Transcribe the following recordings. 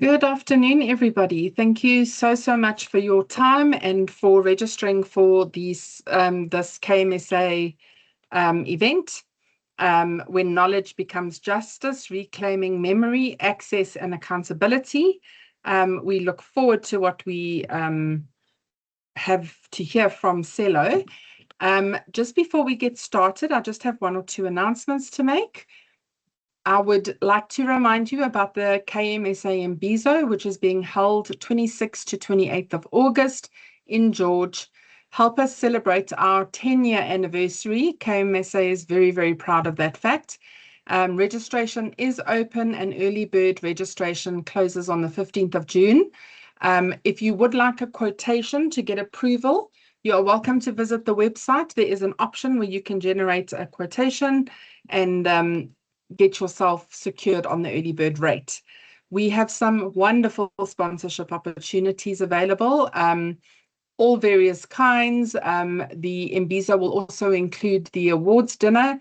Good afternoon, everybody. Thank you so much for your time and for registering for this KMSA event. When knowledge becomes justice, reclaiming memory, access, and accountability. We look forward to what we have to hear from Selo. Just before we get started, I just have one or two announcements to make. I would like to remind you about the KMSA Imbizo, which is being held 26th to 28th of August in George. Help us celebrate our 10-year anniversary. KMSA is very proud of that fact. Registration is open and early bird registration closes on the 15th of June. If you would like a quotation to get approval, you are welcome to visit the website. There is an option where you can generate a quotation and get yourself secured on the early bird rate. We have some wonderful sponsorship opportunities available, all various kinds. The Imbizo will also include the awards dinner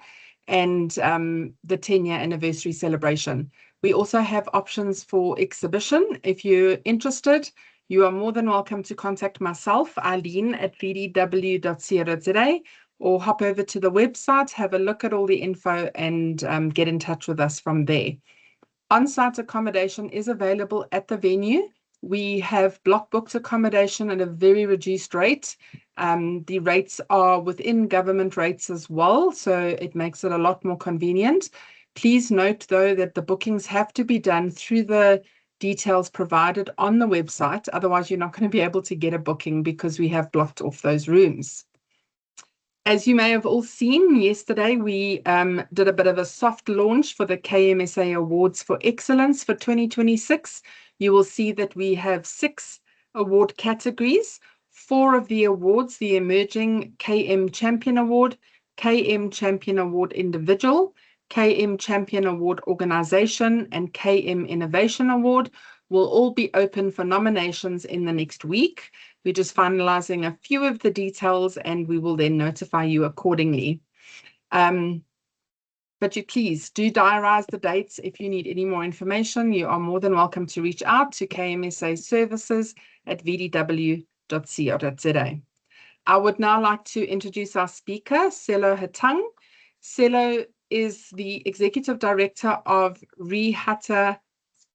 and the 10-year anniversary celebration. We also have options for exhibition. If you're interested, you are more than welcome to contact myself, Eileen, at vdw.co.za, or hop over to the website, have a look at all the info and get in touch with us from there. On-site accommodation is available at the venue. We have block booked accommodation at a very reduced rate. The rates are within government rates as well, so it makes it a lot more convenient. Please note, though, that the bookings have to be done through the details provided on the website. Otherwise, you're not going to be able to get a booking because we have blocked off those rooms. As you may have all seen, yesterday we did a bit of a soft launch for the KMSA Awards for Excellence for 2026. You will see that we have 6 award categories. 4 of the awards, the Emerging KM Champion Award, KM Champion Award Individual, KM Champion Award Organization, and KM Innovation Award, will all be open for nominations in the next week. We're just finalizing a few of the details and we will then notify you accordingly. But you please do diarize the dates. If you need any more information, you are more than welcome to reach out to KMSA Services at vdw.co.za. I would now like to introduce our speaker, Selo Hatang. Selo is the Executive Director of Rihata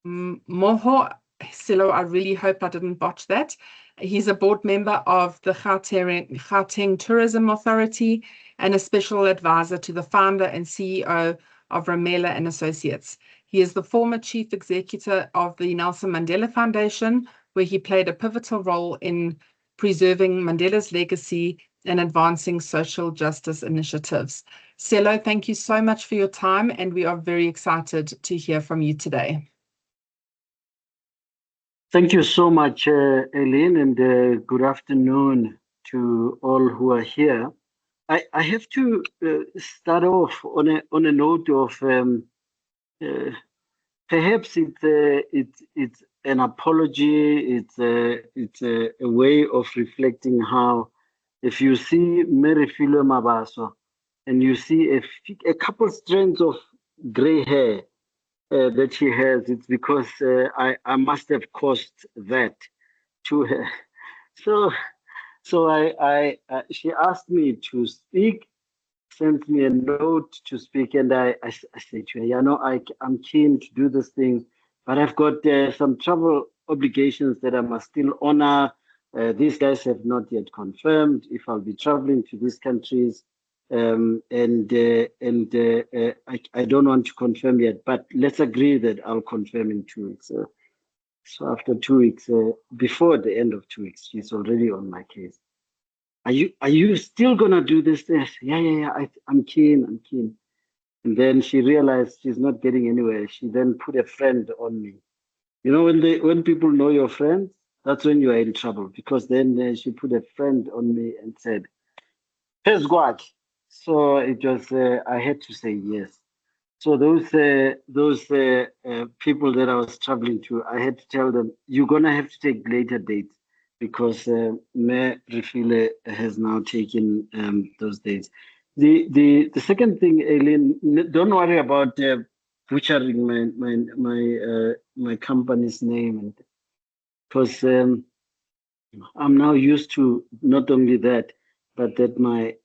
Moho. Selo, I really hope I didn't botch that. He's a board member of the Gauteng Tourism Authority and a special advisor to the founder and CEO of Ramela and Associates. He is the former chief executive of the Nelson Mandela Foundation, where he played a pivotal role in preserving Mandela's legacy and advancing social justice initiatives. Selo, thank you so much for your time, and we are very excited to hear from you today. Thank you so much, Eileen, and good afternoon to all who are here. I have to start off on a note of perhaps it's an apology. It's a way of reflecting how, if you see Mary Philo Mabaso and you see a couple strands of gray hair that she has, it's because I must have caused that to her. So she asked me to speak, sent me a note to speak, and I said to her, I'm keen to do this thing, but I've got some travel obligations that I must still honor. These guys have not yet confirmed if I'll be traveling to these countries. I don't want to confirm yet, but let's agree that I'll confirm in 2 weeks. So after 2 weeks, before the end of 2 weeks, she's already on my case. Are you still gonna do this? Yeah. I'm keen. And then she realized she's not getting anywhere. She then put a friend on me. You know, when people know your friends, that's when you are in trouble, because then she put a friend on me and said, "Here's Guak." So it was, I had to say yes. So those people that I was traveling to, I had to tell them, you're going to have to take later dates, because Me Refile has now taken those dates. The second thing, Eileen, don't worry about butchering my company's name, and because I'm now used to not only that, but that my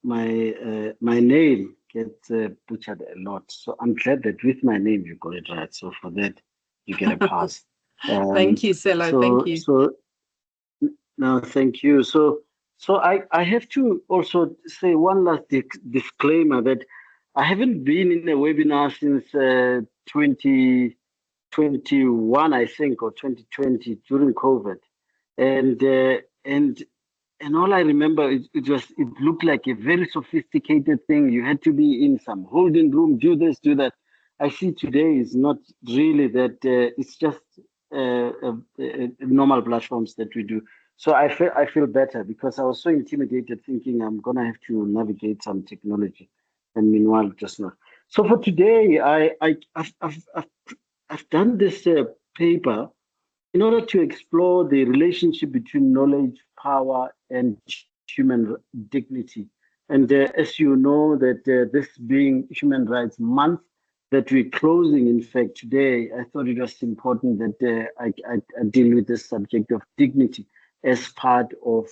name gets butchered a lot. So I'm glad that with my name you got it right. So for that you get a pass. Thank you, Selo. Thank you. So no, thank you. So I have to also say one last disclaimer that I haven't been in a webinar since 2021, I think, or 2020 during COVID, and and all I remember it looked like a very sophisticated thing. You had to be in some holding room, do this, do that. I see today is not really that. It's just normal platforms that we do. So I feel better because I was so intimidated, thinking I'm gonna have to navigate some technology, and meanwhile just not. So for today, I've done this paper in order to explore the relationship between knowledge, power, and human dignity. And as you know, that this being Human Rights Month, that we're closing, in fact, today, I thought it was important that I deal with the subject of dignity as part of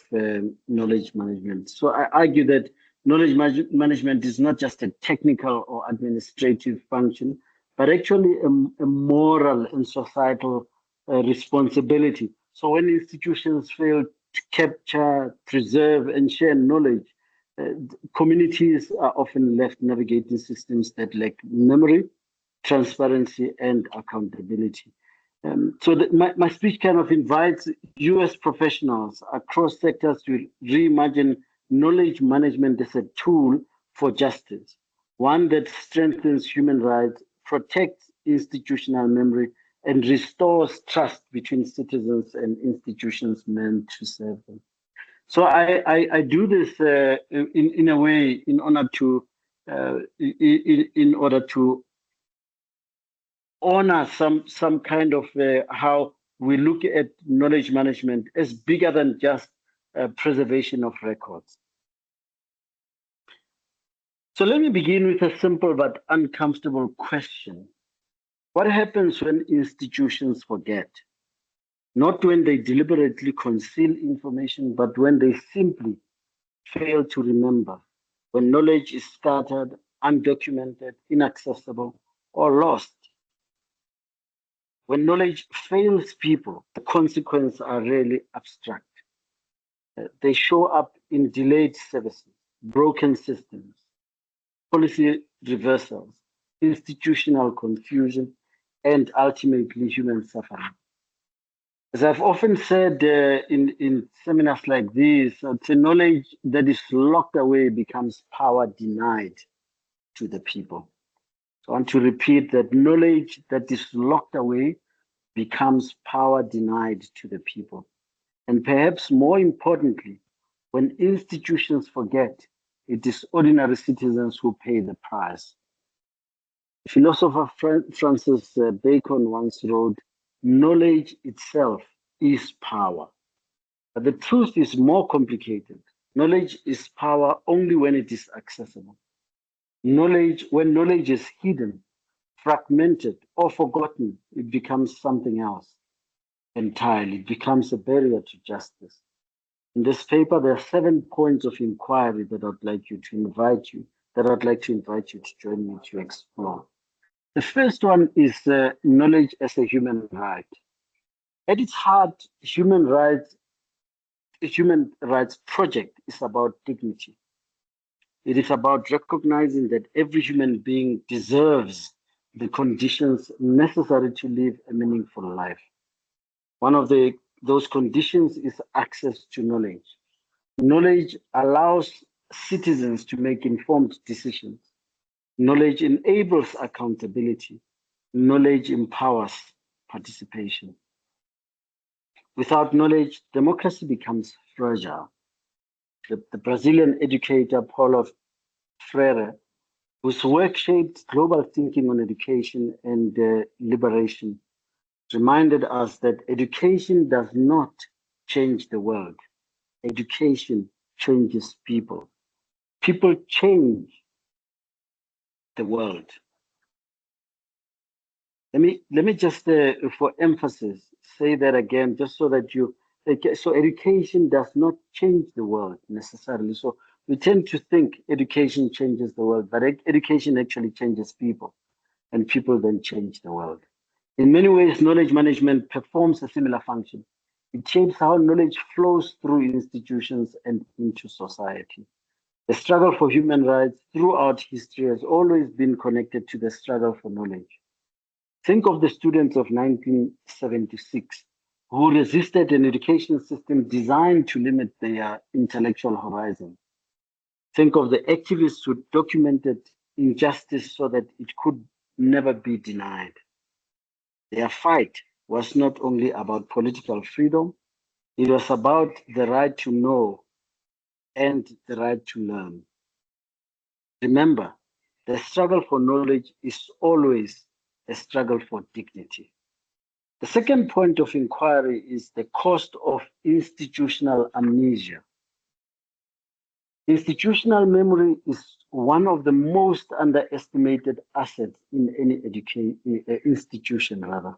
knowledge management. So I argue that management is not just a technical or administrative function, but actually a moral and societal responsibility. So when institutions fail to capture, preserve, and share knowledge, communities are often left navigating systems that lack memory, transparency, and accountability. My speech kind of invites US professionals across sectors to reimagine knowledge management as a tool for justice, one that strengthens human rights, protects institutional memory, and restores trust between citizens and institutions meant to serve them. So I do this in a way in order to honor some kind of how we look at knowledge management as bigger than just preservation of records. So let me begin with a simple but uncomfortable question. What happens when institutions forget? Not when they deliberately conceal information, but when they simply fail to remember, when knowledge is scattered, undocumented, inaccessible, or lost. When knowledge fails people, the consequences are really abstract. They show up in delayed services, broken systems, policy reversals, institutional confusion, and ultimately human suffering. As I've often said in seminars like this, the knowledge that is locked away becomes power denied to the people. So I want to repeat that knowledge that is locked away becomes power denied to the people. And perhaps more importantly, when institutions forget, it is ordinary citizens who pay the price. Philosopher Francis Bacon once wrote, knowledge itself is power. But the truth is more complicated. Knowledge is power only when it is accessible. When knowledge is hidden, fragmented, or forgotten, it becomes something else entirely. It becomes a barrier to justice. In this paper, there are 7 points of inquiry that I'd like to invite you to join me to explore. The first one is knowledge as a human right. At its heart, human rights project is about dignity. It is about recognizing that every human being deserves the conditions necessary to live a meaningful life. One of those conditions is access to knowledge. Knowledge allows citizens to make informed decisions. Knowledge enables accountability. Knowledge empowers participation. Without knowledge, democracy becomes fragile. The Brazilian educator Paulo Freire, whose work shaped global thinking on education and liberation, reminded us that education does not change the world. Education changes people. People change the world. Let me just, for emphasis, say that again, just so that you. So education does not change the world necessarily. So we tend to think education changes the world, but education actually changes people, and people then change the world. In many ways, knowledge management performs a similar function. It shapes how knowledge flows through institutions and into society. The struggle for human rights throughout history has always been connected to the struggle for knowledge. Think of the students of 1976 who resisted an education system designed to limit their intellectual horizon. Think of the activists who documented injustice so that it could never be denied. Their fight was not only about political freedom, it was about the right to know and the right to learn. Remember, the struggle for knowledge is always a struggle for dignity. The second point of inquiry is the cost of institutional amnesia. Institutional memory is one of the most underestimated assets in any institution, rather.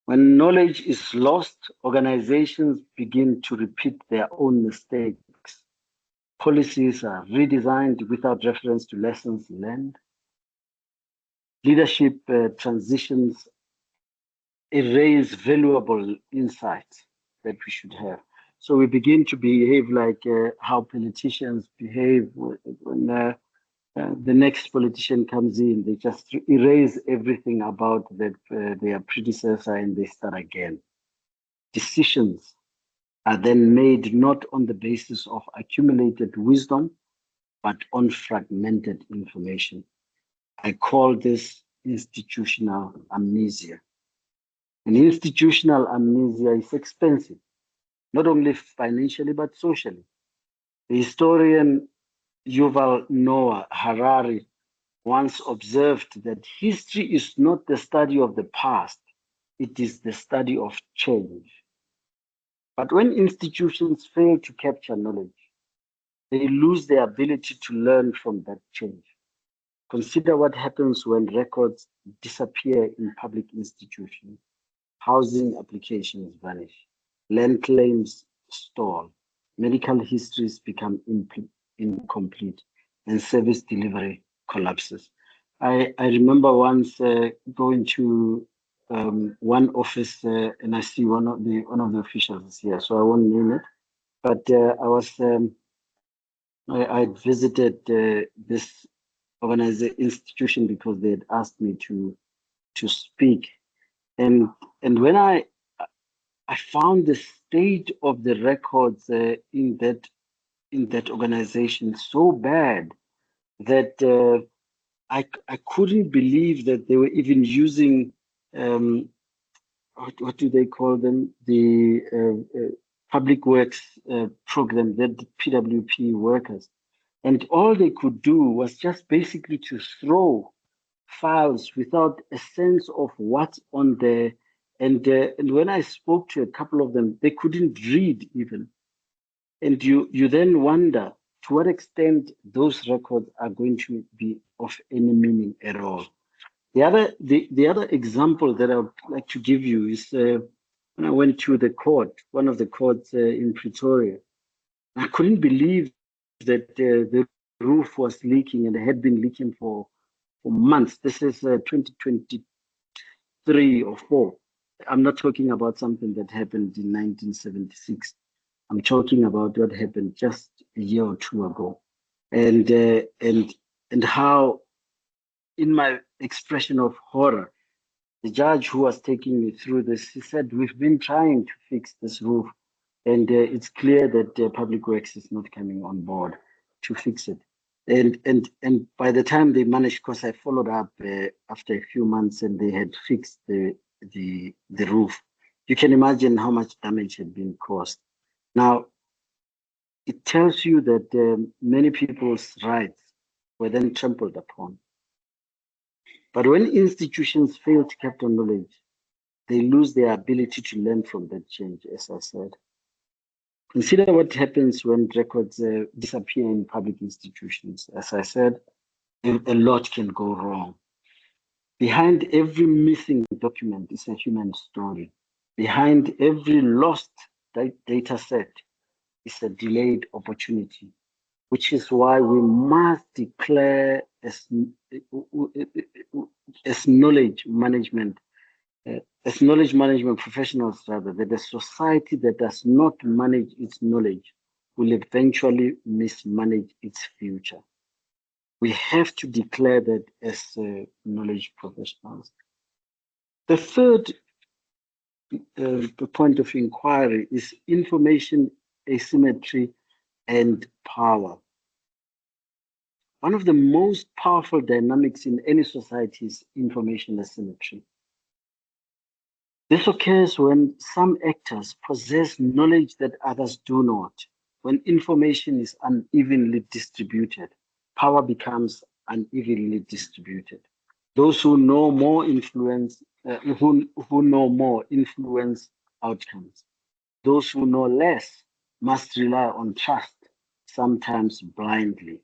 When knowledge is lost, organizations begin to repeat their own mistakes. Policies are redesigned without reference to lessons learned. Leadership transitions erase valuable insights that we should have. So we begin to behave like how politicians behave when the next politician comes in. They just erase everything about their predecessor and they start again. Decisions are then made not on the basis of accumulated wisdom, but on fragmented information. I call this institutional amnesia. And institutional amnesia is expensive, not only financially, but socially. The historian Yuval Noah Harari once observed that history is not the study of the past, it is the study of change. But when institutions fail to capture knowledge, they lose their ability to learn from that change. Consider what happens when records disappear in public institutions. Housing applications vanish, land claims stall, medical histories become incomplete, and service delivery collapses. I remember once going to one office and I see one of the officials is here, so I won't name it. But I visited this organization institution because they had asked me to speak, and when I found the state of the records in that organization so bad that I couldn't believe that they were even using um, what do they call them, the public works program, that the PWP workers, and all they could do was just basically to throw files without a sense of what's on there. And when I spoke to a couple of them, they couldn't read even. And you then wonder to what extent those records are going to be of any meaning at all. The other example that I would like to give you is when I went to the court, one of the courts in Pretoria. I couldn't believe that the roof was leaking and it had been leaking for months. This is 2023 or 4. I'm not talking about something that happened in 1976. I'm talking about what happened just a year or two ago, and and how, in my expression of horror, the judge who was taking me through this, he said, "We've been trying to fix this roof, and it's clear that Public Works is not coming on board to fix it." And by the time they managed, because I followed up after a few months, and they had fixed the roof. You can imagine how much damage had been caused. Now, it tells you that many people's rights were then trampled upon. But when institutions fail to capture knowledge, they lose their ability to learn from that change, as I said. Consider what happens when records disappear in public institutions. As I said, a lot can go wrong. Behind every missing document is a human story. Behind every lost data set is a delayed opportunity, which is why we must declare as knowledge management, as knowledge management professionals rather, that a society that does not manage its knowledge will eventually mismanage its future. We have to declare that as knowledge professionals. The third point of inquiry is information asymmetry and power. One of the most powerful dynamics in any society is information asymmetry. This occurs when some actors possess knowledge that others do not. When information is unevenly distributed, power becomes unevenly distributed. Those who know more influence, who know more influence outcomes. Those who know less must rely on trust, sometimes blindly.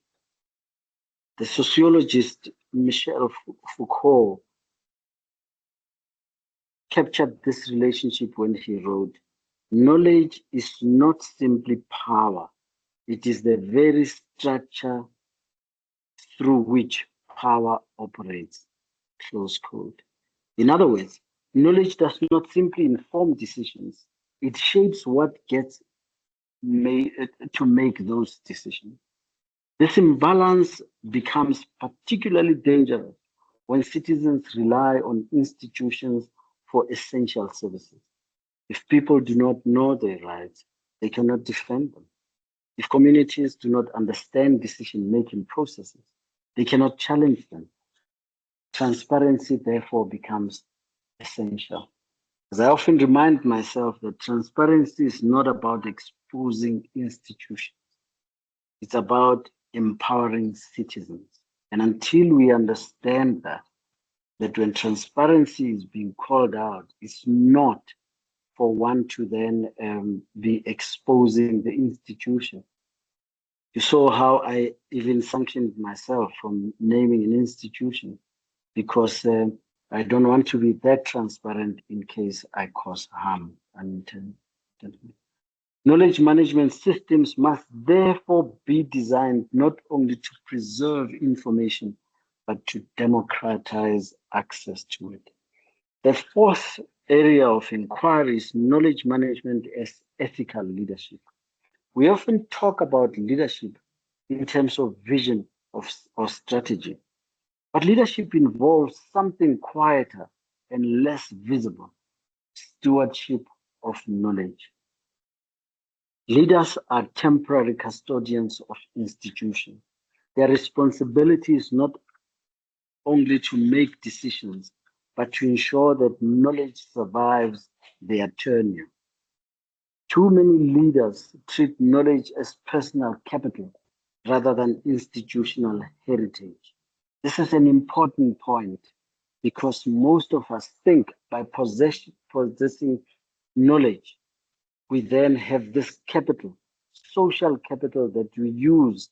The sociologist Michel Foucault captured this relationship when he wrote, "Knowledge is not simply power, it is the very structure through which power operates." Close quote. In other words, knowledge does not simply inform decisions, it shapes what gets made to make those decisions. This imbalance becomes particularly dangerous when citizens rely on institutions for essential services. If people do not know their rights, they cannot defend them. If communities do not understand decision-making processes, they cannot challenge them. Transparency, therefore, becomes essential. As I often remind myself that transparency is not about exposing institutions, it's about empowering citizens. And until we understand that when transparency is being called out, it's not for one to then be exposing the institution. You saw how I even sanctioned myself from naming an institution because I don't want to be that transparent in case I cause harm unintendedly. Knowledge management systems must therefore be designed not only to preserve information, but to democratize access to it. The fourth area of inquiry is knowledge management as ethical leadership. We often talk about leadership in terms of vision or strategy, but leadership involves something quieter and less visible: stewardship of knowledge. Leaders are temporary custodians of institutions. Their responsibility is not only to make decisions, but to ensure that knowledge survives their tenure. Too many leaders treat knowledge as personal capital rather than institutional heritage. This is an important point because most of us think by possessing knowledge, we then have this capital, social capital that we use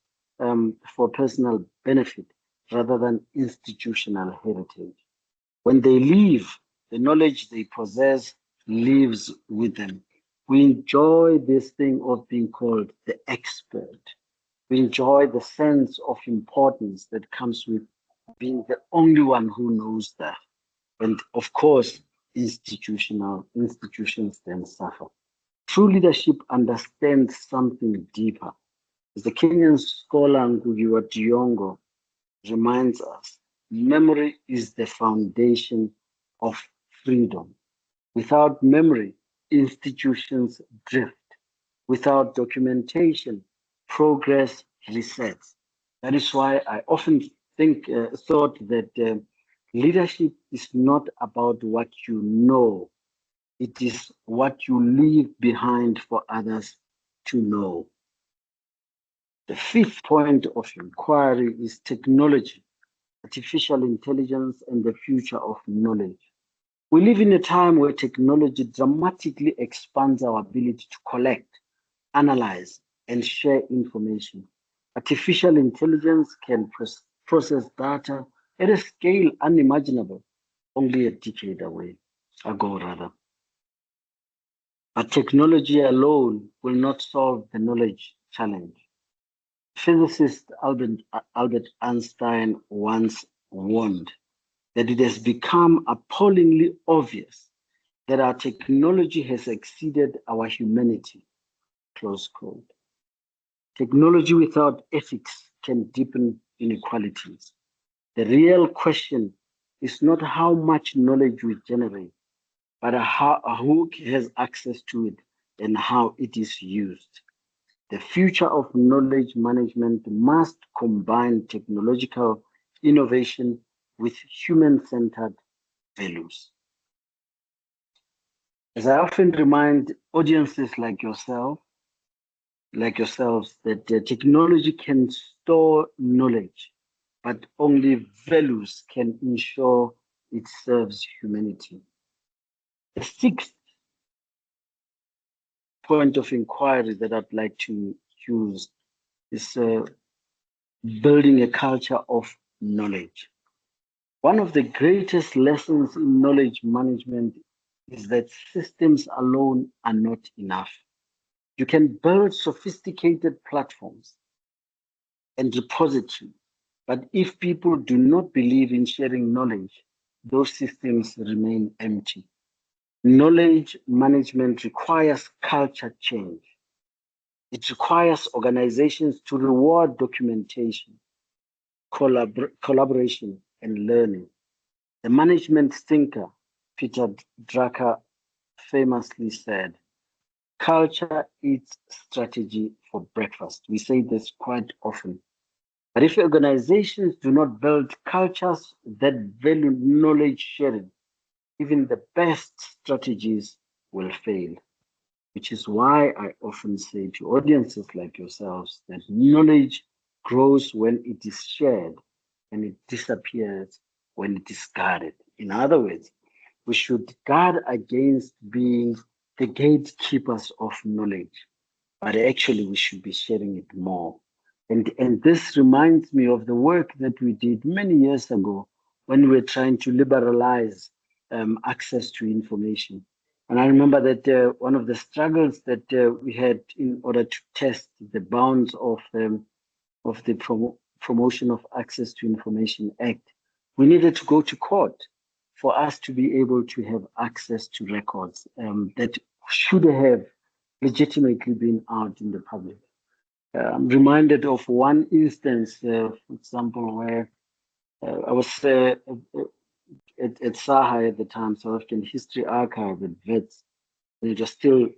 for personal benefit rather than institutional heritage. When they leave, the knowledge they possess lives with them. We enjoy this thing of being called the expert. We enjoy the sense of importance that comes with being the only one who knows that. And of course, institutions then suffer. True leadership understands something deeper. As the Kenyan scholar Ngugi wa Thiong'o reminds us, memory is the foundation of freedom. Without memory, institutions drift. Without documentation, progress resets. That is why I often thought that leadership is not about what you know, it is what you leave behind for others to know. The fifth point of inquiry is technology, artificial intelligence, and the future of knowledge. We live in a time where technology dramatically expands our ability to collect, analyze, and share information. Artificial intelligence can process data at a scale unimaginable only a decade ago rather. But technology alone will not solve the knowledge challenge. Physicist Albert Einstein once warned that it has become appallingly obvious that our technology has exceeded our humanity. Close quote. Technology without ethics can deepen inequalities. The real question is not how much knowledge we generate, but who has access to it and how it is used. The future of knowledge management must combine technological innovation with human-centered values. As I often remind audiences like yourselves, that technology can store knowledge, but only values can ensure it serves humanity. The sixth point of inquiry that I'd like to use is building a culture of knowledge. One of the greatest lessons in knowledge management is that systems alone are not enough. You can build sophisticated platforms and repositories, but if people do not believe in sharing knowledge, those systems remain empty. Knowledge management requires culture change. It requires organizations to reward documentation, collaboration, and learning. The management thinker, Peter Drucker, famously said, culture eats strategy for breakfast. We say this quite often. But if organizations do not build cultures that value knowledge sharing, even the best strategies will fail. Which is why I often say to audiences like yourselves that knowledge grows when it is shared and it disappears when it is guarded. In other words, we should guard against being the gatekeepers of knowledge, but actually we should be sharing it more. And this reminds me of the work that we did many years ago when we were trying to liberalize access to information. And I remember that one of the struggles that we had in order to test the bounds of the Promotion of Access to Information Act, we needed to go to court for us to be able to have access to records that should have legitimately been out in the public. I'm reminded of one instance, for example, where I was at SAHA at the time, South African History Archive at WITS. It was still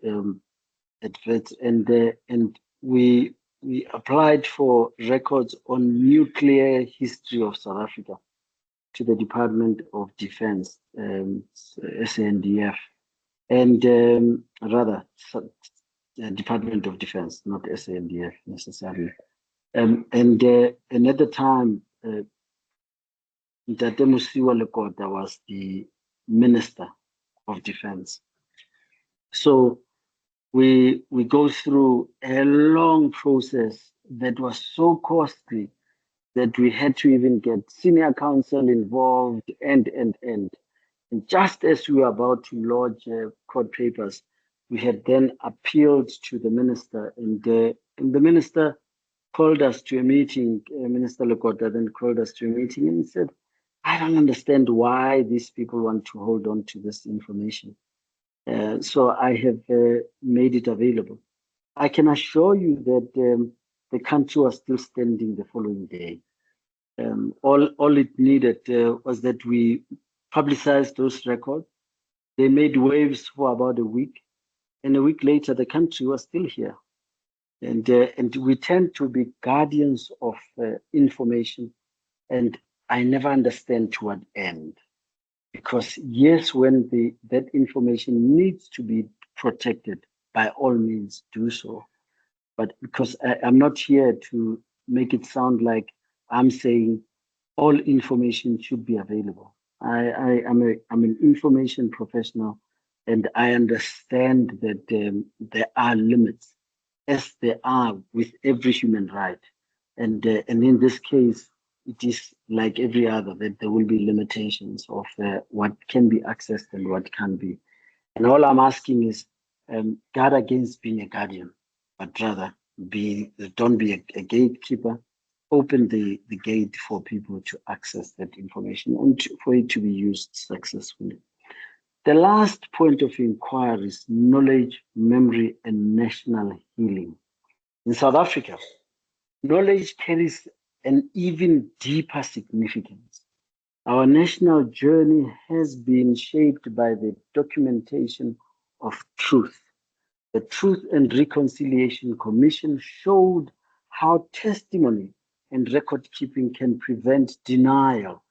at WITS, and we applied for records on nuclear history of South Africa to the Department of Defense, SANDF, and Department of Defense, not SANDF necessarily. And at the time, Ntate Musiwa Lekota was the Minister of Defense. So we go through a long process that was so costly that we had to even get senior counsel involved and just as we were about to lodge court papers, we had then appealed to the minister, and the minister called us to a meeting. Minister Lekota then called us to a meeting and said, I don't understand why these people want to hold on to this information. So I have made it available. I can assure you that the country was still standing the following day. All it needed was that we publicized those records. They made waves for about a week, and a week later, the country was still here. And we tend to be guardians of information, and I never understand to what end. Because yes, when that information needs to be protected, by all means do so. But because I'm not here to make it sound like I'm saying all information should be available. I'm an information professional, and I understand that there are limits, as there are with every human right. And in this case, it is like every other, that there will be limitations of what can be accessed and what can't be. And all I'm asking is, guard against being a guardian, but rather don't be a gatekeeper. Open the gate for people to access that information and for it to be used successfully. The last point of inquiry is knowledge, memory, and national healing. In South Africa, knowledge carries an even deeper significance. Our national journey has been shaped by the documentation of truth. The Truth and Reconciliation Commission showed how testimony and record keeping can prevent denial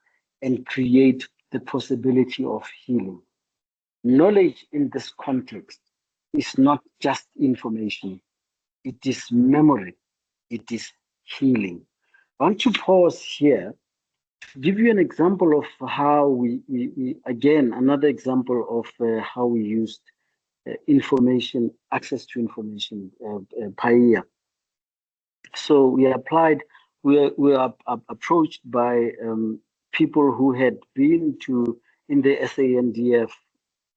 and create the possibility of healing. Knowledge in this context is not just information, it is memory, it is healing. I want to pause here to give you an example of how we again, another example of how we used information, access to information per year. So we applied, we were approached by people who had been in the SANDF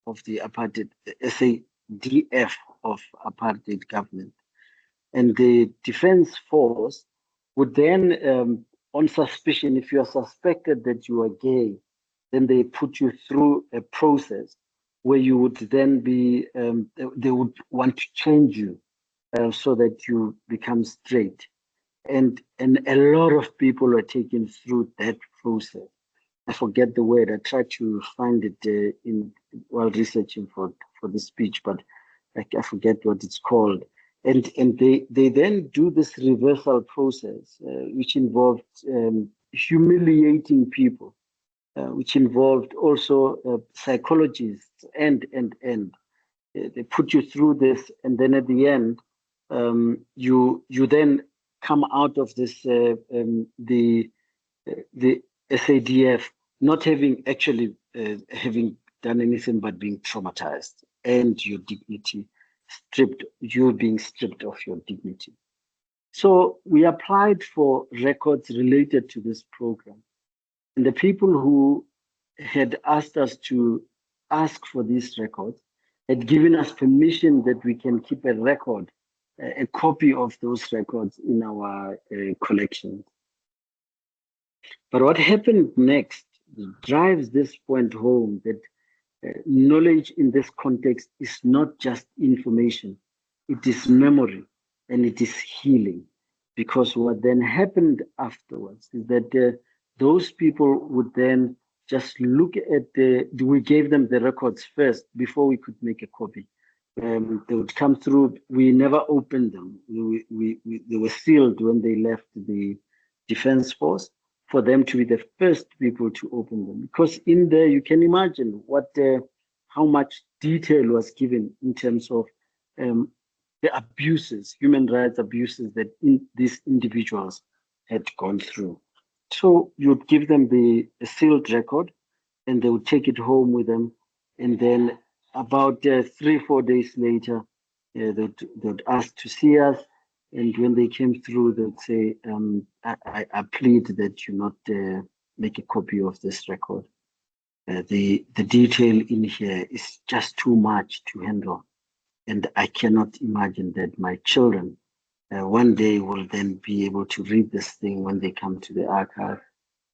of the apartheid, SADF of apartheid government. And the defense force would then, on suspicion, if you are suspected that you are gay, then they put you through a process where you would then be, they would want to change you so that you become straight. And a lot of people were taken through that process. I forget the word. I tried to find it while researching for the speech, but I forget what it's called. And they then do this reversal process, which involved humiliating people, which involved also psychologists and. They put you through this, and then at the end, you then come out of this the SADF not having actually having done anything but being traumatized and your dignity stripped, you being stripped of your dignity. So we applied for records related to this program. And the people who had asked us to ask for these records had given us permission that we can keep a record, a copy of those records in our collections. But what happened next drives this point home that knowledge in this context is not just information, it is memory and it is healing. Because what then happened afterwards is that those people would then just look at we gave them the records first before we could make a copy. They would come through, we never opened them. They were sealed when they left the Defense Force for them to be the first people to open them. Because in there, you can imagine how much detail was given in terms of the abuses, human rights abuses that these individuals had gone through. So you'd give them a sealed record and they would take it home with them. And then about 3-4 days later, they'd ask to see us. And when they came through, they'd say, I plead that you not make a copy of this record. The detail in here is just too much to handle. And I cannot imagine that my children one day will then be able to read this thing when they come to the archive.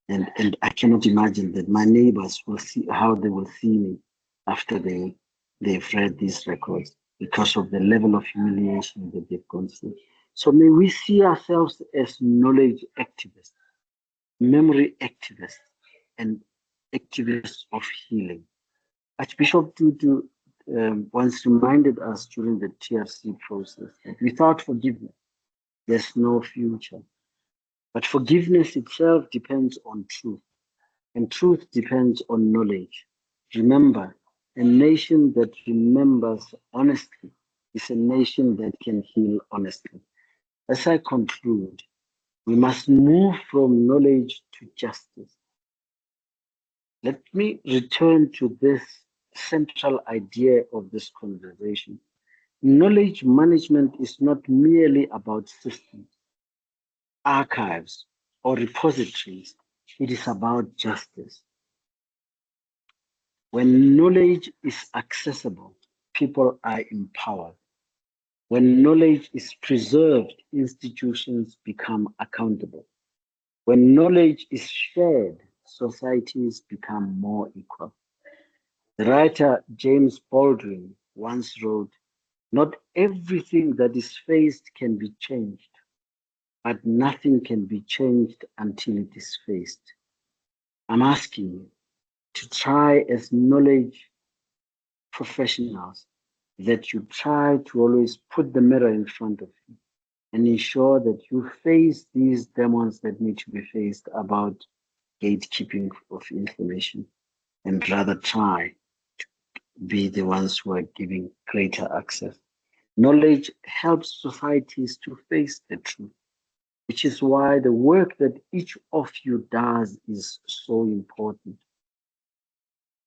And I cannot imagine that my neighbors will see how they will see me after they've read these records because of the level of humiliation that they've gone through. So may we see ourselves as knowledge activists, memory activists, and activists of healing. Archbishop Tutu once reminded us during the TRC process that without forgiveness, there's no future. But forgiveness itself depends on truth, and truth depends on knowledge. Remember, a nation that remembers honestly is a nation that can heal honestly. As I conclude, we must move from knowledge to justice. Let me return to this central idea of this conversation. Knowledge management is not merely about systems, archives, or repositories. It is about justice. When knowledge is accessible, people are empowered. When knowledge is preserved, institutions become accountable. When knowledge is shared, societies become more equal. The writer James Baldwin once wrote, "Not everything that is faced can be changed, but nothing can be changed until it is faced." I'm asking you to try as knowledge professionals that you try to always put the mirror in front of you and ensure that you face these demons that need to be faced about gatekeeping of information, and rather try to be the ones who are giving greater access. Knowledge helps societies to face the truth, which is why the work that each of you does is so important.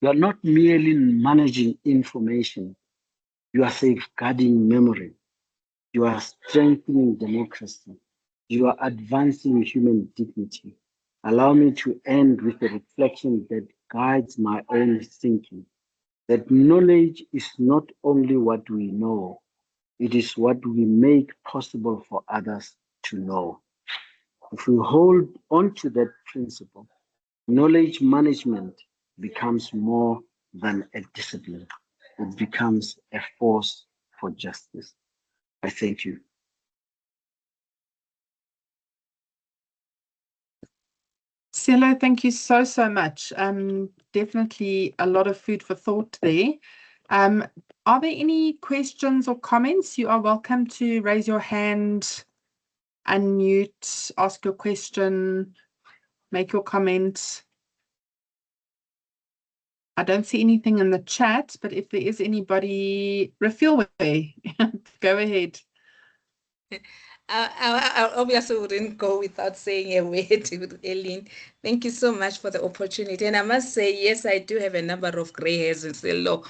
You are not merely managing information, you are safeguarding memory, you are strengthening democracy, you are advancing human dignity. Allow me to end with a reflection that guides my own thinking, that knowledge is not only what we know, it is what we make possible for others to know. If we hold on to that principle, knowledge management becomes more than a discipline. It becomes a force for justice. I thank you. Cielo, thank you so, so much. Definitely a lot of food for thought there. Are there any questions or comments? You are welcome to raise your hand, unmute, ask your question, make your comment. I don't see anything in the chat, but if there is anybody, Refilwe, go ahead. I obviously wouldn't go without saying a word with Eileen. Thank you so much for the opportunity. And I must say, yes, I do have a number of gray hairs in Selo.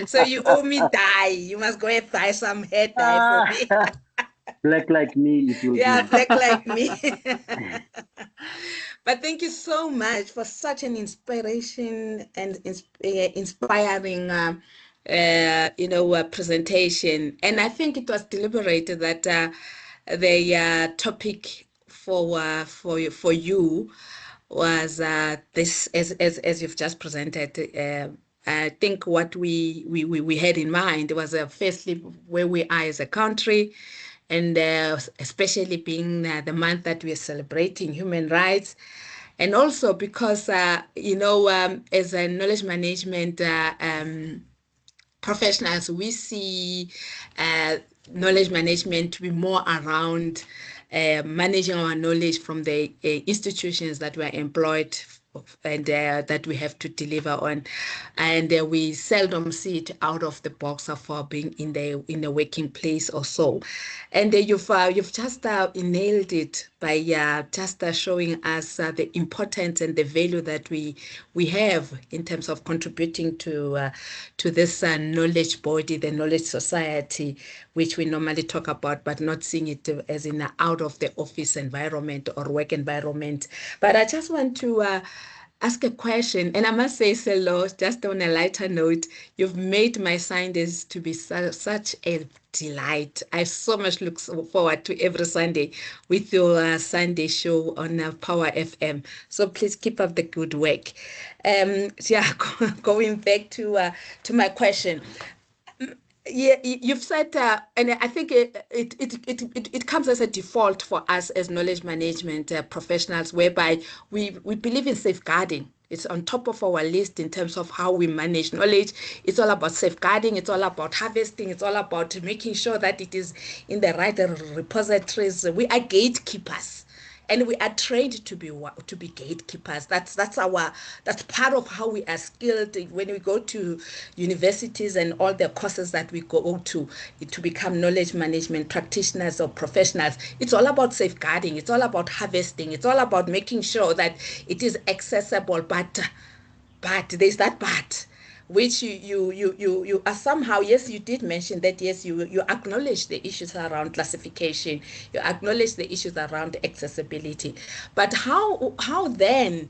So you owe me dye. You must go and buy some hair dye for me. Black like me, it will Yeah, be. black like me. But thank you so much for such an inspiration and inspiring, presentation. And I think it was deliberated that the topic for you was this, as you've just presented. I think what we had in mind was firstly where we are as a country, and especially being the month that we are celebrating human rights. And also because, as a knowledge management professionals, we see uh, knowledge management to be more around managing our knowledge from the institutions that we're employed and that we have to deliver on, and we seldom see it out of the box of being in the working place or so. And you've just nailed it by just showing us the importance and the value that we have in terms of contributing to this knowledge body, the knowledge society, which we normally talk about, but not seeing it as in an out of the office environment or work environment. But I just want to ask a question, and I must say, Selo, just on a lighter note, you've made my Sundays to be such a delight. I so much look forward to every Sunday with your Sunday show on Power FM. So please keep up the good work. Yeah, going back to my question. Yeah, you've said, and I think it comes as a default for us as knowledge management professionals, whereby we believe in safeguarding. It's on top of our list in terms of how we manage knowledge. It's all about safeguarding. It's all about harvesting. It's all about making sure that it is in the right repositories. We are gatekeepers, and we are trained to be gatekeepers. That's part of how we are skilled when we go to universities and all the courses that we go to become knowledge management practitioners or professionals. It's all about safeguarding. It's all about harvesting. It's all about making sure that it is accessible. But there's that but. which you are somehow, yes, you did mention that, yes, you acknowledge the issues around classification, you acknowledge the issues around accessibility, but how then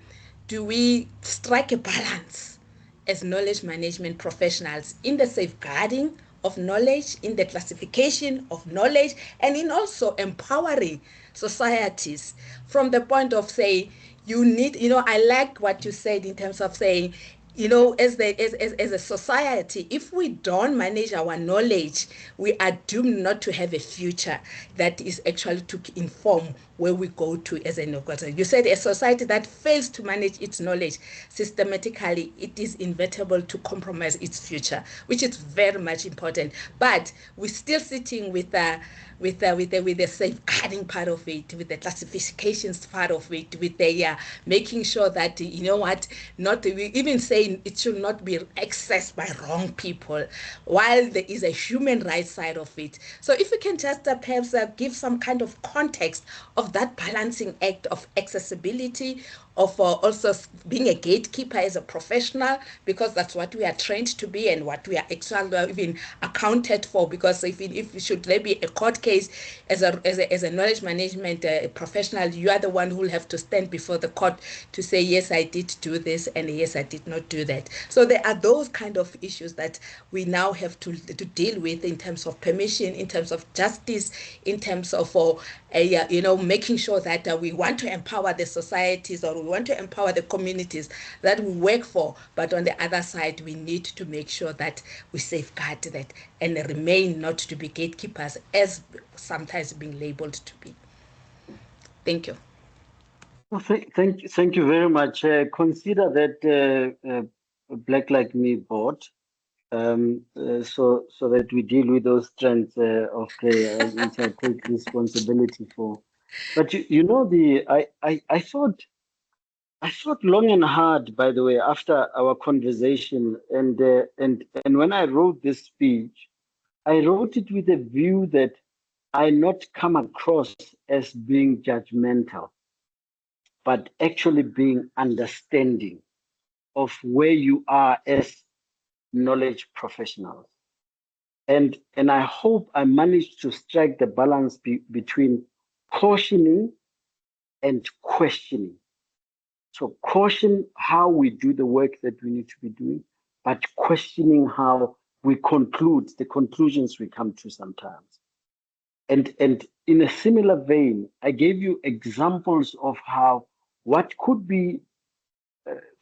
do we strike a balance as knowledge management professionals in the safeguarding of knowledge, in the classification of knowledge, and in also empowering societies from the point of saying, you need, I like what you said in terms of saying, as a society, if we don't manage our knowledge, we are doomed not to have a future that is actually to inform where we go to as an organization. You said a society that fails to manage its knowledge systematically, it is inevitable to compromise its future, which is very much important. But we're still sitting with the safeguarding part of it, with the classifications part of it, with the making sure that, not even saying it should not be accessed by wrong people, while there is a human rights side of it. So if we can just perhaps give some kind of context of that balancing act of accessibility, of also being a gatekeeper as a professional, because that's what we are trained to be and what we are actually even accounted for. Because if should there be a court case, as a knowledge management professional, you are the one who will have to stand before the court to say, yes, I did do this, and yes, I did not do that. So there are those kind of issues that we now have to deal with in terms of permission, in terms of justice, in terms of making sure that we want to empower the societies, or we want to empower the communities that we work for, but on the other side, we need to make sure that we safeguard that and remain not to be gatekeepers, as sometimes being labeled to be. Thank you. Well, thank you very much. Consider that Black Like Me board, so that we deal with those strands of gray, which I take responsibility for. But I thought long and hard, by the way, after our conversation, and when I wrote this speech, I wrote it with a view that I not come across as being judgmental, but actually being understanding of where you are as knowledge professionals. And I hope I managed to strike the balance between cautioning and questioning. So caution how we do the work that we need to be doing, but questioning how we conclude the conclusions we come to sometimes. And in a similar vein, I gave you examples of how what could be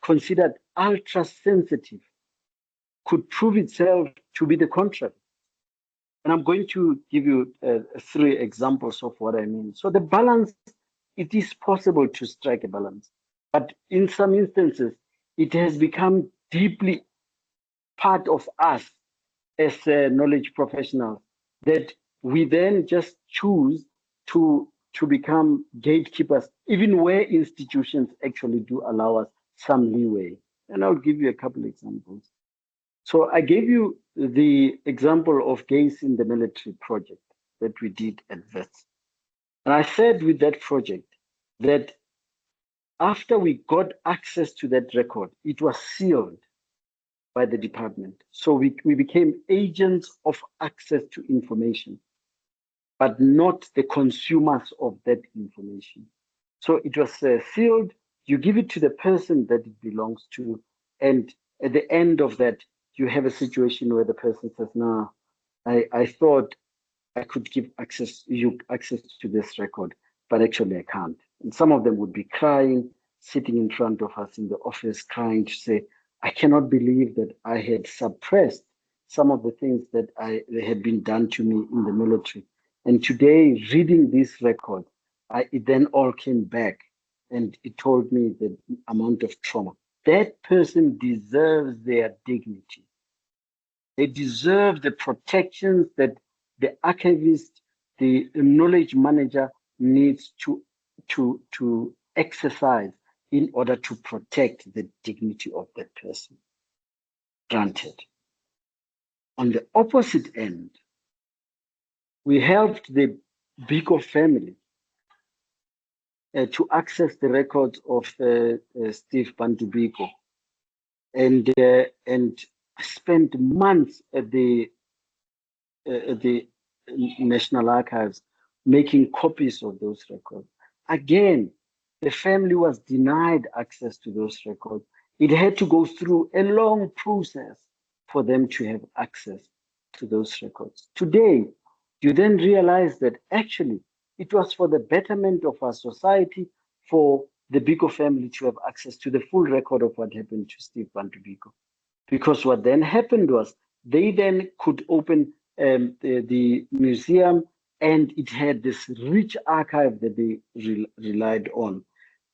considered ultra sensitive could prove itself to be the contrary. And I'm going to give you 3 examples of what I mean. So the balance, it is possible to strike a balance, but in some instances, it has become deeply part of us as knowledge professionals that we then just choose to become gatekeepers, even where institutions actually do allow us some leeway. And I'll give you a couple examples. So I gave you the example of gays in the military project that we did at VETS. And I said with that project that after we got access to that record, it was sealed by the department. So we became agents of access to information, but not the consumers of that information. So it was sealed. You give it to the person that it belongs to. And at the end of that, you have a situation where the person says, no, I thought I could give access to this record, but actually I can't. And some of them would be crying, sitting in front of us in the office, crying to say, I cannot believe that I had suppressed some of the things that had been done to me in the military. And today, reading this record, it then all came back and it told me the amount of trauma. That person deserves their dignity. They deserve the protections that the archivist, the knowledge manager needs to exercise in order to protect the dignity of that person. Granted. On the opposite end, we helped the Biko family to access the records of Steve Bantu Biko. And spent months at the National Archives making copies of those records. Again, the family was denied access to those records. It had to go through a long process for them to have access to those records. Today, you then realize that actually it was for the betterment of our society, for the Biko family to have access to the full record of what happened to Steve Bantu Biko. Because what then happened was they then could open the museum, and it had this rich archive that they relied on.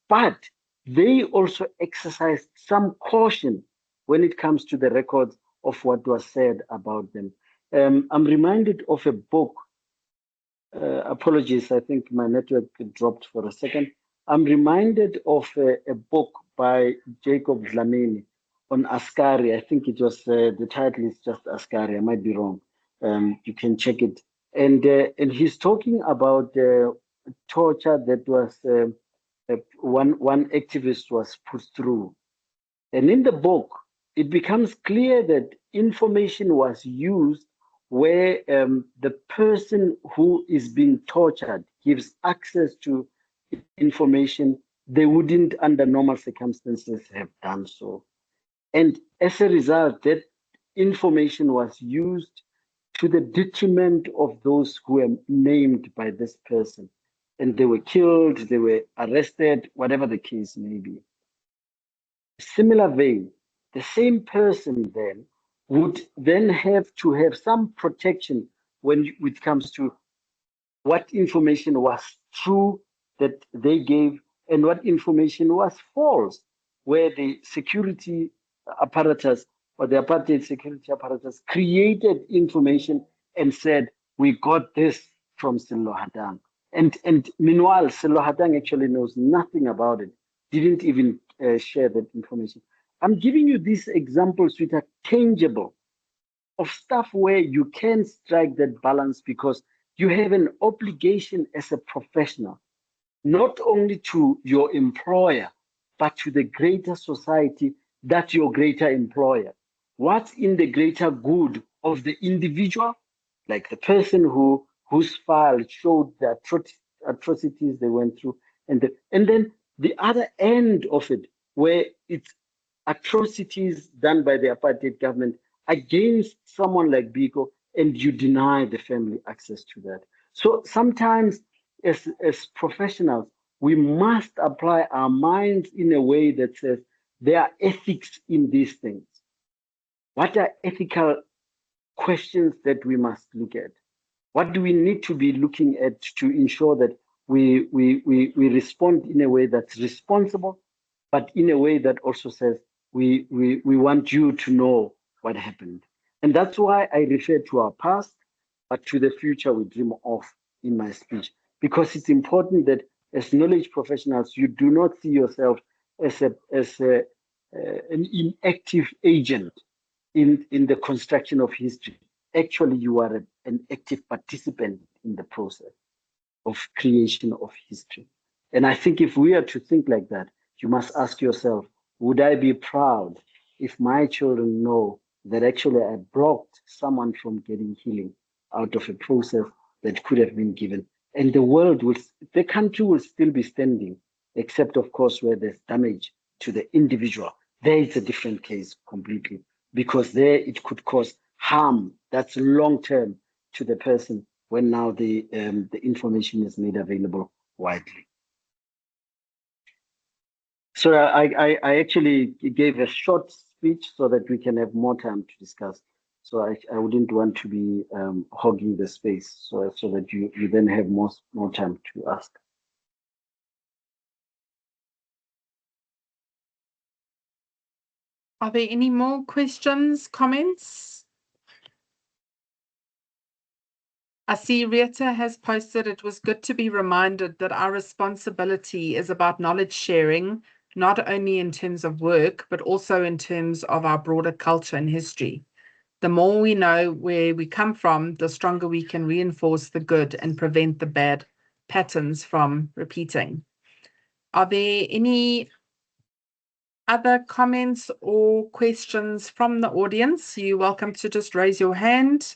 But they also exercised some caution when it comes to the records of what was said about them. I'm reminded of a book. Apologies, I think my network dropped for a second. I'm reminded of a book by Jacob Dlamini on Askari. I think it was the title is just Askari. I might be wrong. You can check it. And he's talking about torture that was one activist was put through. And in the book, it becomes clear that information was used where the person who is being tortured gives access to information they wouldn't, under normal circumstances, have done so. And as a result, that information was used to the detriment of those who were named by this person. And they were killed, they were arrested, whatever the case may be. Similar vein, the same person then would then have to have some protection when it comes to what information was true that they gave and what information was false, where the security apparatus or the apartheid security apparatus created information and said, we got this from Sello Hadang. And meanwhile, Sello Hadang actually knows nothing about it, didn't even share that information. I'm giving you these examples which are tangible of stuff where you can strike that balance because you have an obligation as a professional, not only to your employer, but to the greater society that your greater employer. What's in the greater good of the individual, like the person whose file showed the atrocities they went through, and then the other end of it, where it's atrocities done by the apartheid government against someone like Biko, and you deny the family access to that. So sometimes as professionals, we must apply our minds in a way that says there are ethics in these things. What are ethical questions that we must look at? What do we need to be looking at to ensure that we respond in a way that's responsible, but in a way that also says we want you to know what happened. And that's why I refer to our past, but to the future we dream of in my speech, because it's important that as knowledge professionals, you do not see yourself as an inactive agent in the construction of history. Actually, you are an active participant in the process of creation of history. And I think if we are to think like that, you must ask yourself, would I be proud if my children know that actually I blocked someone from getting healing out of a process that could have been given? And the country will still be standing, except of course where there's damage to the individual. There is a different case completely, because there it could cause harm that's long-term to the person when now the information is made available widely. So I actually gave a short speech so that we can have more time to discuss. So I wouldn't want to be hogging the space, so that you then have more time to ask. Are there any more questions, comments? I see Rita has posted, it was good to be reminded that our responsibility is about knowledge sharing, not only in terms of work, but also in terms of our broader culture and history. The more we know where we come from, the stronger we can reinforce the good and prevent the bad patterns from repeating. Are there any other comments or questions from the audience, you're welcome to just raise your hand.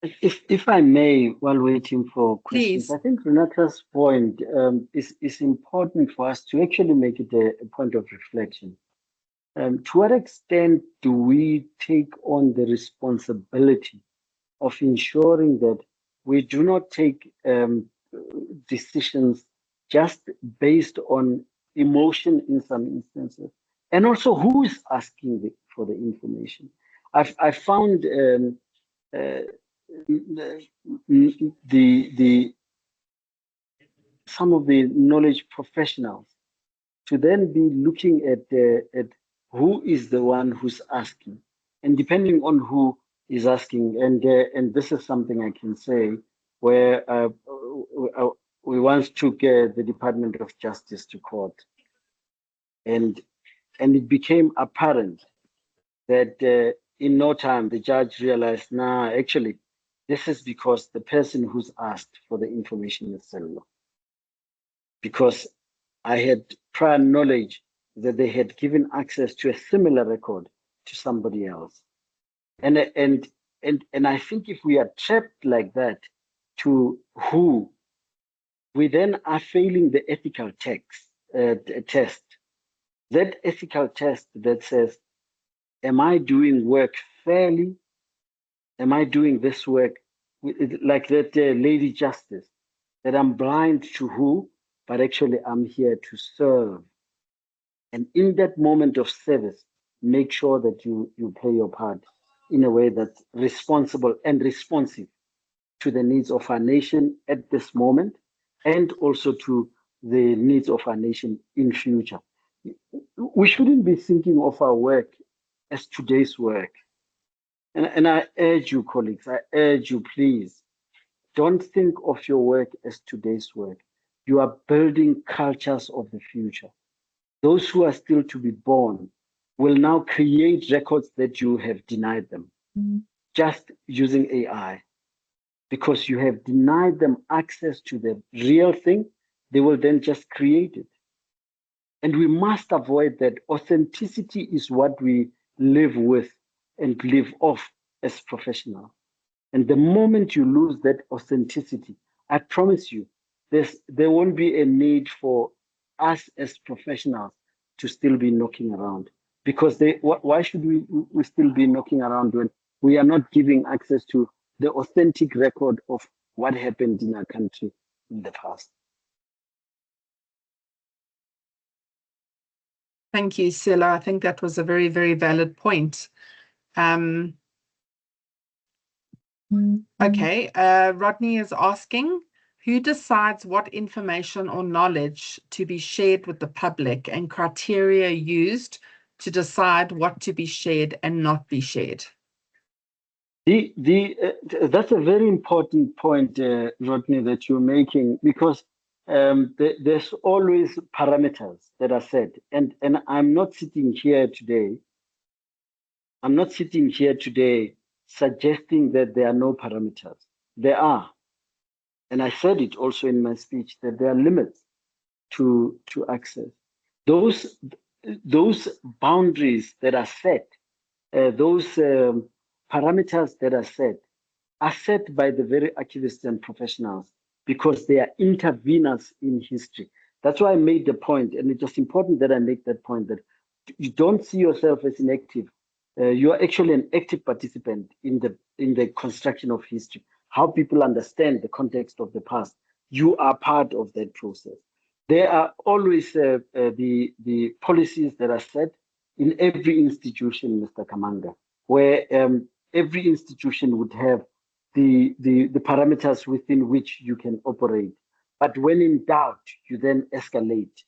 If I may, while waiting for questions, Please. I think Renata's point is important for us to actually make it a point of reflection. To what extent do we take on the responsibility of ensuring that we do not take decisions just based on emotion in some instances, and also who is asking for the information? I found the some of the knowledge professionals to then be looking at who is the one who's asking, and depending on who is asking, and this is something I can say, where we once took the Department of Justice to court, and it became apparent that in no time the judge realized, nah, actually, this is because the person who's asked for the information is cellular. Because I had prior knowledge that they had given access to a similar record to somebody else. And I think if we are trapped like that to who, we then are failing the ethical test. That ethical test that says, am I doing work fairly? Am I doing this work like that Lady Justice, that I'm blind to who, but actually I'm here to serve. And in that moment of service, make sure that you play your part in a way that's responsible and responsive to the needs of our nation at this moment, and also to the needs of our nation in future. We shouldn't be thinking of our work as today's work. And I urge you, colleagues, I urge you, please, don't think of your work as today's work. You are building cultures of the future. Those who are still to be born will now create records that you have denied them, just using AI. Because you have denied them access to the real thing, they will then just create it. And we must avoid that. Authenticity is what we live with and live off as professionals. And the moment you lose that authenticity, I promise you, there won't be a need for us as professionals to still be knocking around. Because why should we still be knocking around when we are not giving access to the authentic record of what happened in our country in the past? Thank you, Sila. I think that was a very, very valid point. Okay, Rodney is asking, who decides what information or knowledge to be shared with the public and criteria used to decide what to be shared and not be shared? That's a very important point, Rodney, that you're making, because there's always parameters that are set. And I'm not sitting here today. I'm not sitting here today suggesting that there are no parameters. There are. And I said it also in my speech that there are limits to access. Those boundaries that are set, those parameters that are set by the very archivists and professionals because they are interveners in history. That's why I made the point, and it's just important that I make that point, that you don't see yourself as inactive. You are actually an active participant in the construction of history. How people understand the context of the past, you are part of that process. There are always the policies that are set in every institution, Mr. Kamanga, where every institution would have the parameters within which you can operate. But when in doubt, you then escalate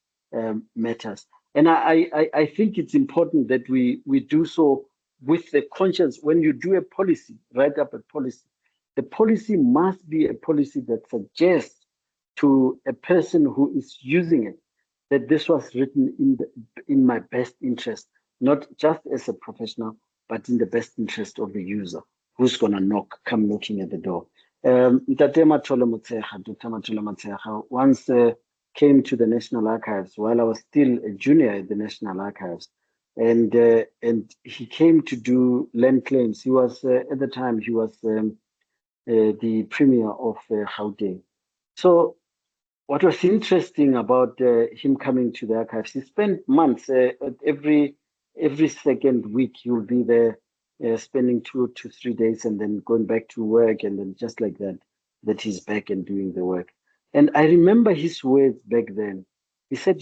matters. And I think it's important that we do so with the conscience. When you do a policy, write up a policy, the policy must be a policy that suggests to a person who is using it that this was written in my best interest, not just as a professional, but in the best interest of the user who's going to come knocking at the door. Dr. Mathola Motshekga, once came to the National Archives while I was still a junior at the National Archives, and he came to do land claims. He was at the time he was the premier of Gauteng. So what was interesting about him coming to the archives, he spent months. Every second week, he will be there, spending 2 to 3 days, and then going back to work, and then just like that, he's back and doing the work. And I remember his words back then. He said,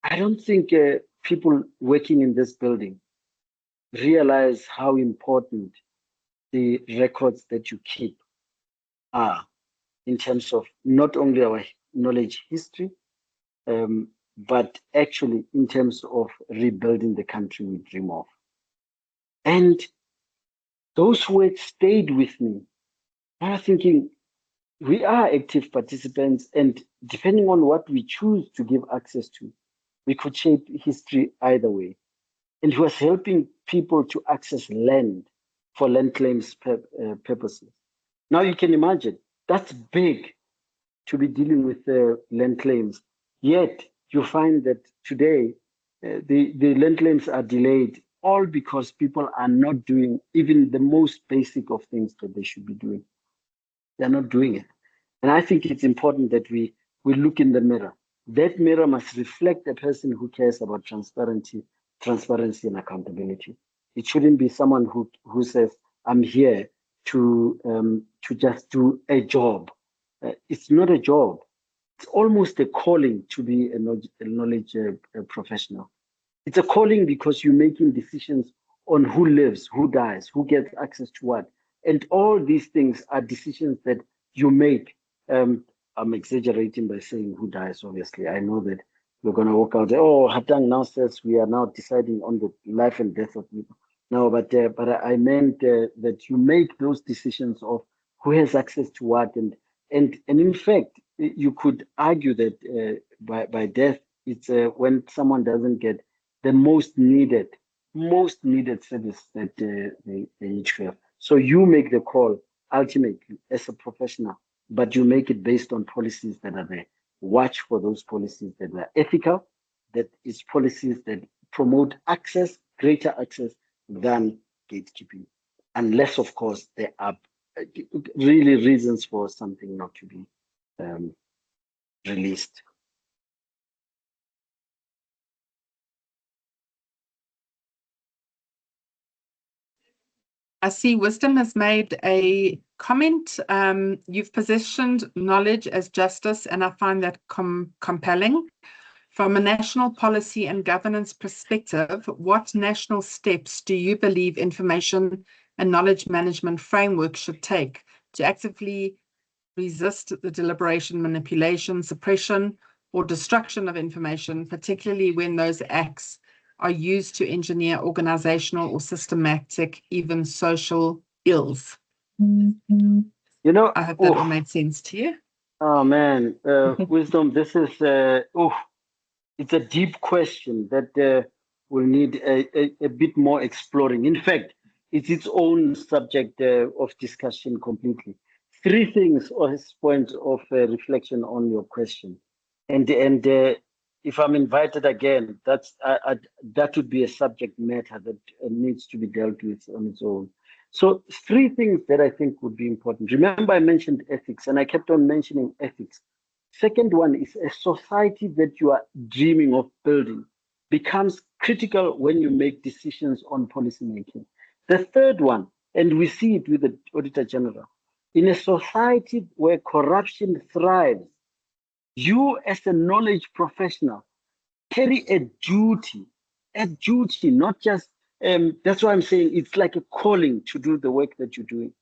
I don't think people working in this building realize how important the records that you keep are in terms of not only our knowledge history, but actually in terms of rebuilding the country we dream of. And those words stayed with me. I was thinking, we are active participants, and depending on what we choose to give access to, we could shape history either way. And he was helping people to access land for land claims purposes. Now you can imagine, that's big to be dealing with land claims. Yet you find that today the land claims are delayed, all because people are not doing even the most basic of things that they should be doing. They're not doing it. And I think it's important that we look in the mirror. That mirror must reflect a person who cares about transparency and accountability. It shouldn't be someone who says, I'm here to just do a job. It's not a job. It's almost a calling to be a knowledge professional. It's a calling because you're making decisions on who lives, who dies, who gets access to what. And all these things are decisions that you make. I'm exaggerating by saying who dies, obviously. I know that we're going to walk out. Oh, Hatang now says we are now deciding on the life and death of people. No, but I meant that you make those decisions of who has access to what. And in fact, you could argue that by death, it's when someone doesn't get the most needed service that they need to have. So you make the call ultimately as a professional, but you make it based on policies that are there. Watch for those policies that are ethical, that is policies that promote access, greater access than gatekeeping. Unless, of course, there are really reasons for something not to be released. I see Wisdom has made a comment. You've positioned knowledge as justice, and I find that compelling. From a national policy and governance perspective, what national steps do you believe information and knowledge management framework should take to actively resist the deliberation, manipulation, suppression, or destruction of information, particularly when those acts are used to engineer organizational or systematic, even social ills? I hope that all made sense to you. Oh man, Wisdom, this is it's a deep question that will need a bit more exploring. In fact, it's its own subject of discussion completely. 3 things as points of reflection on your question, and if I'm invited again, that would be a subject matter that needs to be dealt with on its own. So 3 things that I think would be important. Remember, I mentioned ethics, and I kept on mentioning ethics. Second one is a society that you are dreaming of building becomes critical when you make decisions on policy making. The third one, and we see it with the Auditor General, in a society where corruption thrives, you as a knowledge professional carry a duty, not just, that's why I'm saying it's like a calling to do the work that you're doing.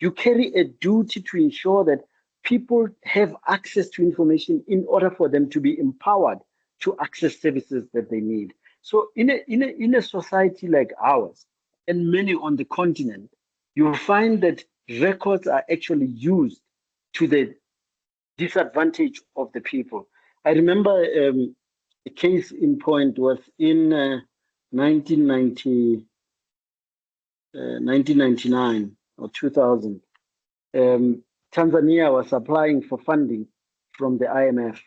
You carry a duty to ensure that people have access to information in order for them to be empowered to access services that they need. So in a society like ours, and many on the continent, you'll find that records are actually used to the disadvantage of the people. I remember a case in point was in 1999 or 2000. Tanzania was applying for funding from the IMF.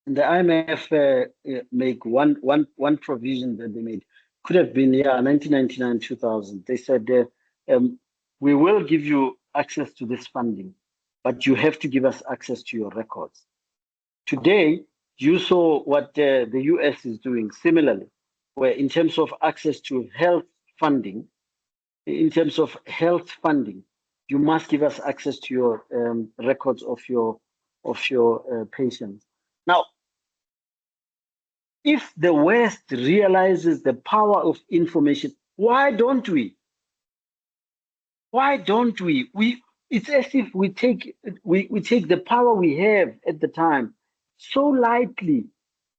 And the IMF make one provision that they made. Could have been, 1999, 2000. They said, we will give you access to this funding, but you have to give us access to your records. Today, you saw what the US is doing similarly, where in terms of access to health funding, you must give us access to your records of your patients. Now, if the West realizes the power of information, why don't we? Why don't we? It's as if we take the power we have at the time so lightly,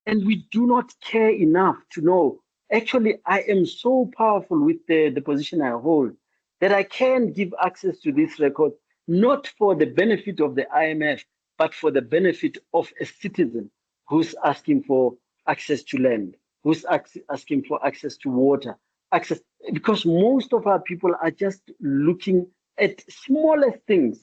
and we do not care enough to know, actually, I am so powerful with the position I hold that I can give access to this record, not for the benefit of the IMF, but for the benefit of a citizen who's asking for access to land, who's asking for access to water, because most of our people are just looking at smallest things.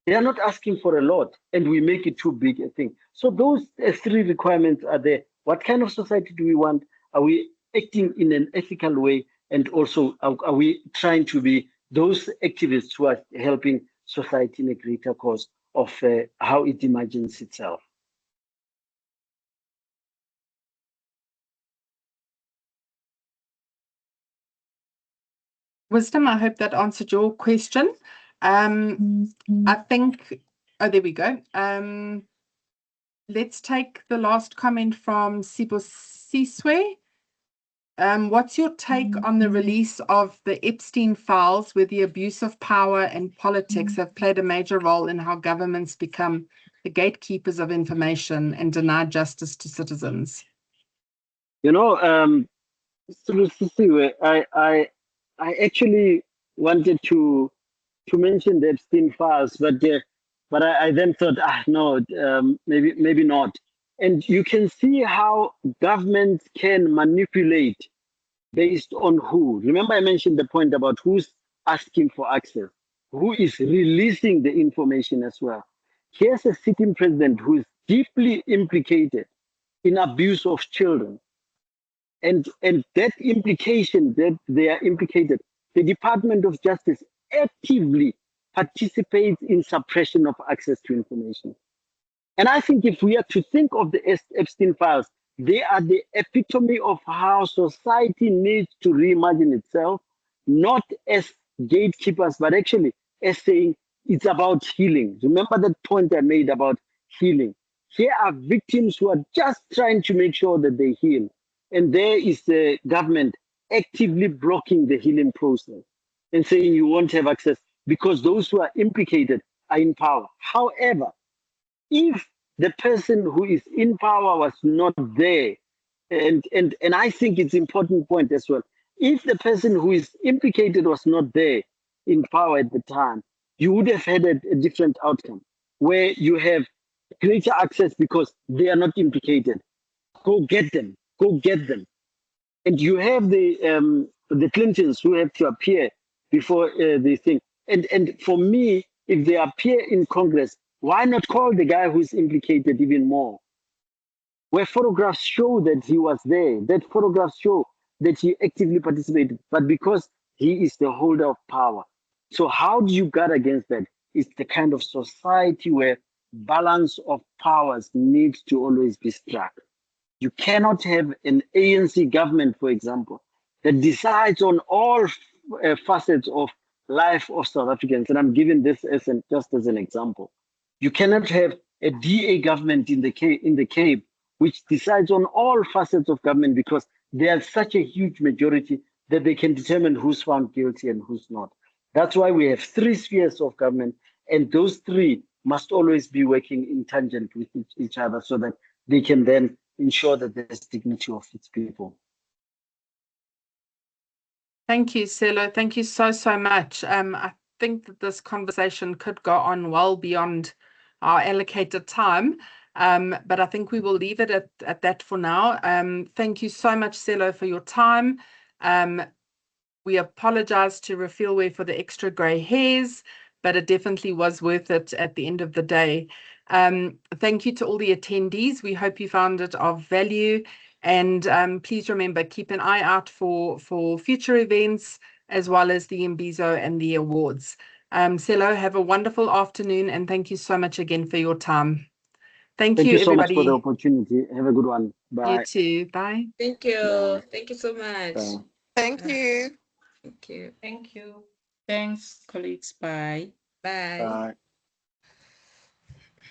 They are not asking for a lot, and we make it too big a thing. So those three requirements are there. What kind of society do we want? Are we acting in an ethical way? And also, are we trying to be those activists who are helping society in a greater cause of how it imagines itself? Wisdom, I hope that answered your question. I think, oh, there we go. Let's take the last comment from Sibosiswe. What's your take on the release of the Epstein files, where the abuse of power and politics have played a major role in how governments become the gatekeepers of information and deny justice to citizens? You know, Sibosiswe, I actually wanted to mention the Epstein files, but I then thought, no, maybe not. And you can see how governments can manipulate based on who. Remember, I mentioned the point about who's asking for access, who is releasing the information as well. Here's a sitting president who is deeply implicated in abuse of children. And that implication that they are implicated, the Department of Justice actively participates in suppression of access to information. And I think if we are to think of the Epstein files, they are the epitome of how society needs to reimagine itself, not as gatekeepers, but actually as saying it's about healing. Remember that point I made about healing. Here are victims who are just trying to make sure that they heal. And there is the government actively blocking the healing process and saying you won't have access because those who are implicated are in power. However, if the person who is in power was not there, and I think it's an important point as well, if the person who is implicated was not there in power at the time, you would have had a different outcome where you have greater access because they are not implicated. Go get them. Go get them. And you have the Clintons who have to appear before the thing. And for me, if they appear in Congress, why not call the guy who's implicated even more? Where photographs show that he was there, that photographs show that he actively participated, but because he is the holder of power. So how do you guard against that? It's the kind of society where balance of powers needs to always be struck. You cannot have an ANC government, for example, that decides on all facets of life of South Africans. And I'm giving this just as an example. You cannot have a DA government in the Cape which decides on all facets of government because there's such a huge majority that they can determine who's found guilty and who's not. That's why we have three spheres of government, and those three must always be working in tangent with each other so that they can then ensure that there's dignity of its people. Thank you, Selo. Thank you so much. I think that this conversation could go on well beyond our allocated time, but I think we will leave it at that for now. Thank you so much, Selo, for your time. We apologize to Refilwe for the extra grey hairs, but it definitely was worth it at the end of the day. Thank you to all the attendees. We hope you found it of value. And please remember, keep an eye out for future events, as well as the Imbizo and the awards. Selo, have a wonderful afternoon, and thank you so much again for your time. Thank you, so much for the everybody. opportunity. Have a good one. Bye. You too. Bye. Thank you. Bye. Thank you so much. Bye. Thank you. Thank you. Thank you. Thanks, colleagues. Bye. Bye. Bye.